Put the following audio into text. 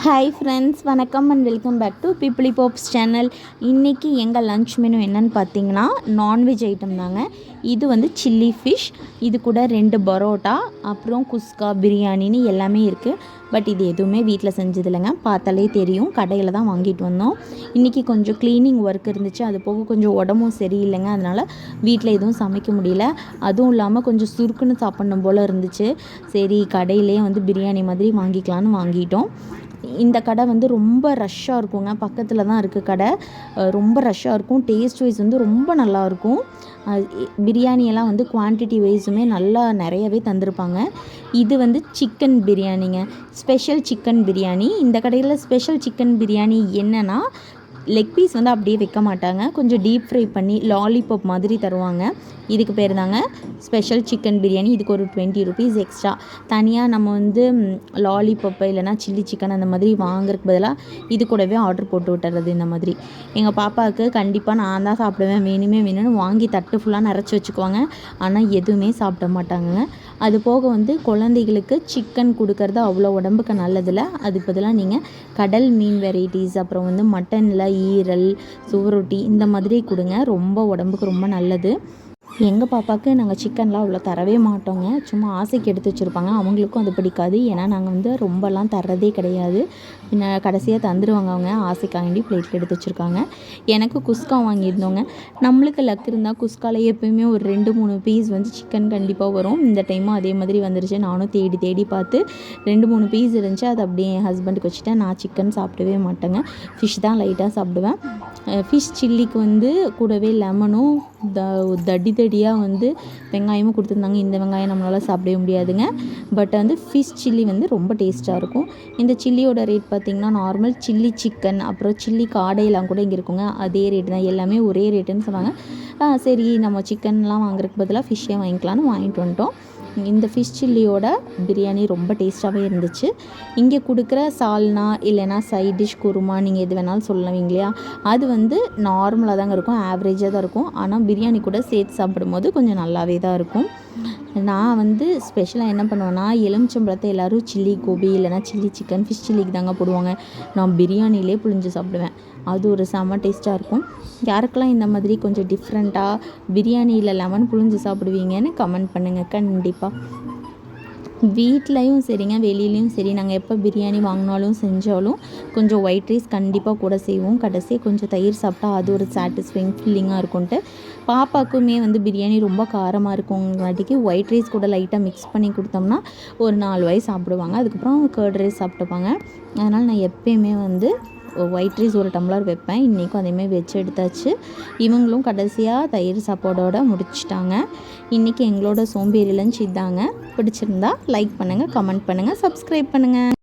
Hi friends, வணக்கம் and welcome back to பீப்புளி pops channel. இன்றைக்கி எங்கள் லன்ச் மெனு என்னென்னு பார்த்தீங்கன்னா நான்வெஜ் ஐட்டம் தாங்க. இது வந்து சில்லி ஃபிஷ், இது கூட 2 பரோட்டா, அப்புறம் குஸ்கா, பிரியாணின்னு எல்லாமே இருக்குது. பட் இது எதுவுமே வீட்டில் செஞ்சது இல்லைங்க, பார்த்தாலே தெரியும். கடையில் தான் வாங்கிட்டு வந்தோம். இன்றைக்கி கொஞ்சம் க்ளீனிங் ஒர்க் இருந்துச்சு, அது போக கொஞ்சம் உடம்பும் சரியில்லைங்க. அதனால் வீட்டில் எதுவும் சமைக்க முடியல. அதுவும் இல்லாமல் கொஞ்சம் சுருக்குன்னு சாப்பிட்ணும் போல் இருந்துச்சு. சரி, கடையிலே வந்து பிரியாணி மாதிரி வாங்கிக்கலான்னு வாங்கிட்டோம். இந்த கடை வந்து ரொம்ப ரஷ்ஷாக இருக்குங்க. பக்கத்தில் தான் இருக்குது கடை. ரொம்ப ரஷ்ஷாக இருக்கும். டேஸ்ட் வைஸ் வந்து ரொம்ப நல்லாயிருக்கும். பிரியாணியெல்லாம் வந்து குவான்டிட்டி வைஸுமே நல்லா நிறையவே தந்திருப்பாங்க. இது வந்து சிக்கன் பிரியாணிங்க, ஸ்பெஷல் சிக்கன் பிரியாணி. இந்த கடையில் ஸ்பெஷல் சிக்கன் பிரியாணி என்னென்னா, லெக் பீஸ் வந்து அப்படியே வைக்க மாட்டாங்க, கொஞ்சம் டீப் ஃப்ரை பண்ணி லாலிபாப் மாதிரி தருவாங்க. இதுக்கு பேர் தாங்க ஸ்பெஷல் சிக்கன் பிரியாணி. இதுக்கு ஒரு 20 ருபீஸ் எக்ஸ்ட்ரா. தனியாக நம்ம வந்து லாலிபாப்பு இல்லைனா சில்லி சிக்கன் அந்த மாதிரி வாங்குறதுக்கு பதிலாக இது கூடவே ஆர்டர் போட்டு விட்டுறது. இந்த மாதிரி எங்கள் பாப்பாவுக்கு கண்டிப்பாக நான் தான் சாப்பிடுவேன், வேணும்னு வாங்கி தட்டு ஃபுல்லாக நிறச்சி வச்சுக்குவாங்க. ஆனால் எதுவுமே சாப்பிட மாட்டாங்க. அது போக வந்து குழந்தைகளுக்கு சிக்கன் கொடுக்கறது அவ்வளோ உடம்புக்கு நல்லதில்லை. அதுக்கு பதிலாக நீங்கள் கடல் மீன் வெரைட்டிஸ், அப்புறம் வந்து மட்டனில் ஈரல், சுவரொட்டி இந்த மாதிரி கொடுங்க. ரொம்ப உடம்புக்கு ரொம்ப நல்லது. எங்கள் பாப்பாவுக்கு நாங்கள் சிக்கன்லாம் அவ்வளோ தரவே மாட்டோங்க. சும்மா ஆசைக்கு எடுத்து வச்சுருப்பாங்க. அவங்களுக்கும் அது பிடிக்காது. ஏன்னா நாங்கள் வந்து ரொம்பலாம் தர்றதே கிடையாது. கடைசியாக தந்துடுவாங்க அவங்க, ஆசைக்காண்டி பிளேட்டில் எடுத்து வச்சுருக்காங்க. எனக்கு குஸ்கா வாங்கியிருந்தோங்க. நம்மளுக்கு லக் இருந்தால் குஸ்காவில் எப்போயுமே ஒரு 2-3 பீஸ் வந்து சிக்கன் கண்டிப்பாக வரும். இந்த டைமும் அதே மாதிரி வந்துருச்சு. நானும் தேடி பார்த்து 2-3 பீஸ் இருந்துச்சு. அது அப்படியே என் ஹஸ்பண்டுக்கு வச்சுட்டேன். நான் சிக்கன் சாப்பிடவே மாட்டேங்க, ஃபிஷ் தான் லைட்டாக சாப்பிடுவேன். ஃபிஷ் சில்லிக்கு வந்து கூடவே லெமனும் தடியாக வந்து வெங்காயமும் கொடுத்துருந்தாங்க. இந்த வெங்காயம் நம்மளால் சாப்பிடவே முடியாதுங்க. பட் வந்து ஃபிஷ் சில்லி வந்து ரொம்ப டேஸ்ட்டாக இருக்கும். இந்த சில்லியோட ரேட் பார்த்திங்கன்னா நார்மல் சில்லி சிக்கன், அப்புறம் சில்லி காடையெல்லாம் கூட இங்கே இருக்குங்க. அதே ரேட்டு தான், எல்லாமே ஒரே ரேட்டுன்னு சொன்னாங்க. சரி, நம்ம சிக்கன்லாம் வாங்குறதுக்கு பதிலாக ஃபிஷ்ஷே வாங்கிக்கலான்னு வாங்கிட்டு வந்துட்டோம். இந்த ஃபிஷ் சில்லியோட பிரியாணி ரொம்ப டேஸ்ட்டாகவே இருந்துச்சு. இங்கே கொடுக்குற சால்னா இல்லைனா சைட் டிஷ் குருமா, நீங்கள் எது வேணாலும் சொல்லுவீங்க இல்லையா, அது வந்து நார்மலாக தாங்க இருக்கும், ஆவரேஜாக தான் இருக்கும். ஆனால் பிரியாணி கூட சேர்த்து சாப்பிடும்போது கொஞ்சம் நல்லாவே தான் இருக்கும். நான் வந்து ஸ்பெஷலாக என்ன பண்ணுவேன்னா, எலுமிச்சம்பழத்தை எல்லோரும் சில்லி கோபி இல்லைனா சில்லி சிக்கன், ஃபிஷ் சில்லிக்கு தாங்க போடுவாங்க. நான் பிரியாணிலே புழிஞ்சு சாப்பிடுவேன். அது ஒரு செம்ம டேஸ்ட்டாக இருக்கும். யாருக்கெல்லாம் இந்த மாதிரி கொஞ்சம் டிஃப்ரெண்ட்டாக பிரியாணியில் லெமன் புழிஞ்சு சாப்பிடுவீங்கன்னு கமெண்ட் பண்ணுங்கள். கண்டிப்பாக வீட்லேயும் சரிங்க, வெளியிலையும் சரி, நாங்கள் எப்போ பிரியாணி வாங்கினாலும் செஞ்சாலும் கொஞ்சம் ஒயிட் ரைஸ் கண்டிப்பாக கூட செய்வோம். கடைசியாக கொஞ்சம் தயிர் சாப்பிட்டா அது ஒரு சாட்டிஸ்ஃபைங் ஃபீலிங்காக இருக்கும்ன்ட்டு. பாப்பாக்குமே வந்து பிரியாணி ரொம்ப காரமாக இருக்குங்காட்டிக்கு ஒயிட் ரைஸ் கூட லைட்டாக மிக்ஸ் பண்ணி கொடுத்தோம்னா ஒரு 4 வாய் சாப்பிடுவாங்க. அதுக்கப்புறம் கர்ட் ரைஸ் சாப்பிட்டுப்பாங்க. அதனால் நான் எப்பயுமே வந்து ஒயிட் ரைஸ் ஒரு டம்ளர் வைப்பேன். இன்றைக்கும் அதேமாதிரி வச்சு எடுத்தாச்சு. இவங்களும் கடைசியாக தயிர் சாப்பாடோடு முடிச்சிட்டாங்க. இன்றைக்கி எங்களோட சோம்பேறி லஞ்ச் இதாங்க. பிடிச்சிருந்தா லைக் பண்ணுங்கள், கமெண்ட் பண்ணுங்கள், சப்ஸ்கிரைப் பண்ணுங்கள்.